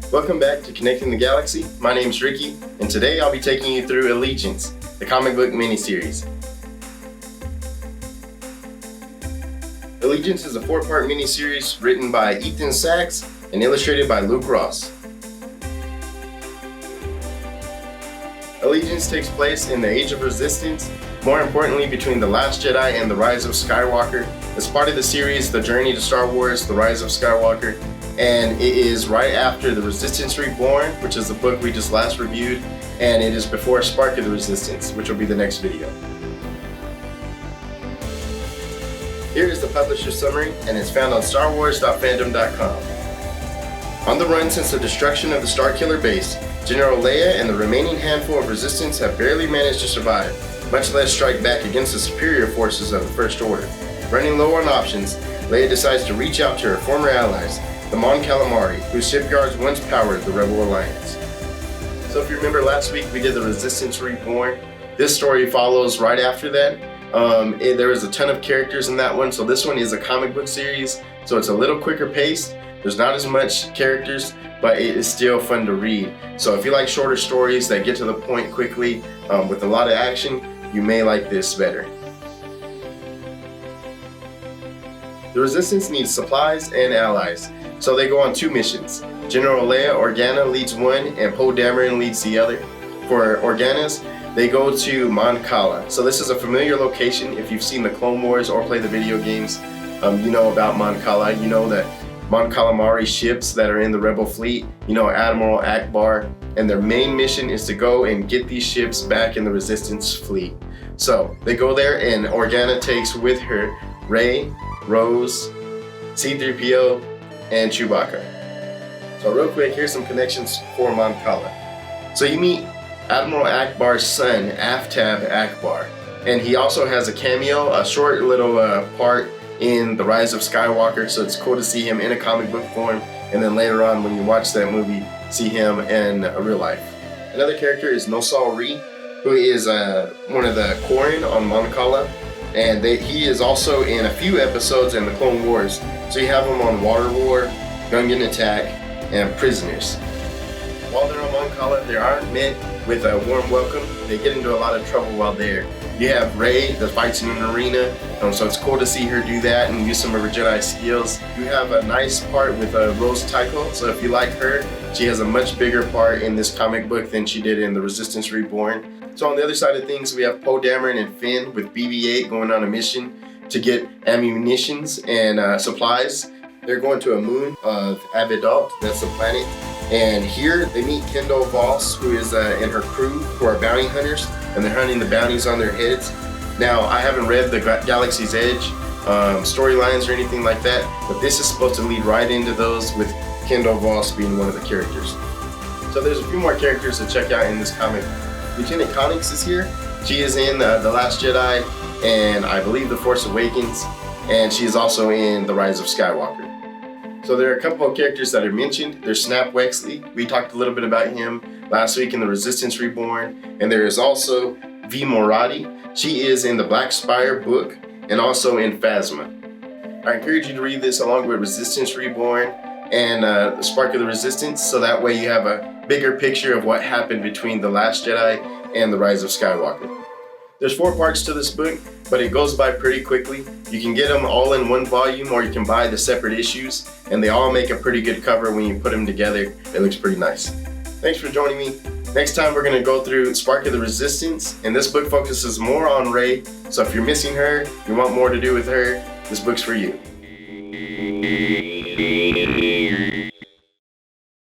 Welcome back to Connecting the Galaxy. My name's Ricky, and today I'll be taking you through Allegiance, the comic book miniseries. Allegiance is a 4-part miniseries written by Ethan Sachs and illustrated by Luke Ross. Allegiance takes place in the Age of Resistance, more importantly between The Last Jedi and The Rise of Skywalker. As part of the series The Journey to Star Wars, The Rise of Skywalker, and it is right after The Resistance Reborn, which is the book we just last reviewed, and it is before Spark of the Resistance, which will be the next video. Here is the publisher's summary, and it's found on starwars.fandom.com. On the run since the destruction of the Starkiller base, General Leia and the remaining handful of Resistance have barely managed to survive, much less strike back against the superior forces of the First Order. Running low on options, Leia decides to reach out to her former allies, the Mon Calamari, whose shipyards once powered the Rebel Alliance. So if you remember last week we did The Resistance Reborn. This story follows right after that. There is a ton of characters in that one, so this one is a comic book series, so it's a little quicker paced. There's not as much characters, but it is still fun to read. So if you like shorter stories that get to the point quickly with a lot of action, you may like this better. The Resistance needs supplies and allies, so they go on 2 missions. General Leia Organa leads one and Poe Dameron leads the other. For Organa's, they go to Mon Cala. So this is a familiar location. If you've seen the Clone Wars or played the video games, you know about Mon Cala. You know that Mon Calamari ships that are in the Rebel fleet, you know Admiral Ackbar, and their main mission is to go and get these ships back in the Resistance fleet. So they go there and Organa takes with her Rey, Rose, C-3PO, and Chewbacca. So real quick, here's some connections for Mon Cala. So you meet Admiral Ackbar's son, Aftab Ackbar, and he also has a cameo, a short little part in The Rise of Skywalker, so it's cool to see him in a comic book form, and then later on when you watch that movie, see him in real life. Another character is Nosal Ree, who is one of the Quarren on Mon Cala, and he is also in a few episodes in the Clone Wars. So you have him on Water War, Gungan Attack, and Prisoners. While they're on Mon Cala, they aren't met with a warm welcome. They get into a lot of trouble while there. You have Rey that fights in an arena, so it's cool to see her do that and use some of her Jedi skills. You have a nice part with Rose Tycho, so if you like her, she has a much bigger part in this comic book than she did in The Resistance Reborn. So on the other side of things, we have Poe Dameron and Finn with BB-8 going on a mission to get ammunitions and supplies. They're going to a moon of Abydos, that's the planet. And here they meet Kendall Voss, who is and her crew, who are bounty hunters, and they're hunting the bounties on their heads. Now, I haven't read the Galaxy's Edge storylines or anything like that, but this is supposed to lead right into those with Kendall Voss being one of the characters. So there's a few more characters to check out in this comic. Lieutenant Connix is here. She is in The Last Jedi and I believe The Force Awakens, and she is also in The Rise of Skywalker. So there are a couple of characters that are mentioned. There's Snap Wexley. We talked a little bit about him last week in The Resistance Reborn. And there is also V. Moradi. She is in the Black Spire book and also in Phasma. I encourage you to read this along with Resistance Reborn and Spark of the Resistance, so that way you have a bigger picture of what happened between The Last Jedi and The Rise of Skywalker. There's 4 parts to this book, but it goes by pretty quickly. You can get them all in one volume, or you can buy the separate issues, and they all make a pretty good cover when you put them together. It looks pretty nice. Thanks for joining me. Next time we're going to go through Spark of the Resistance, and this book focuses more on Rey, so if you're missing her, you want more to do with her, this book's for you.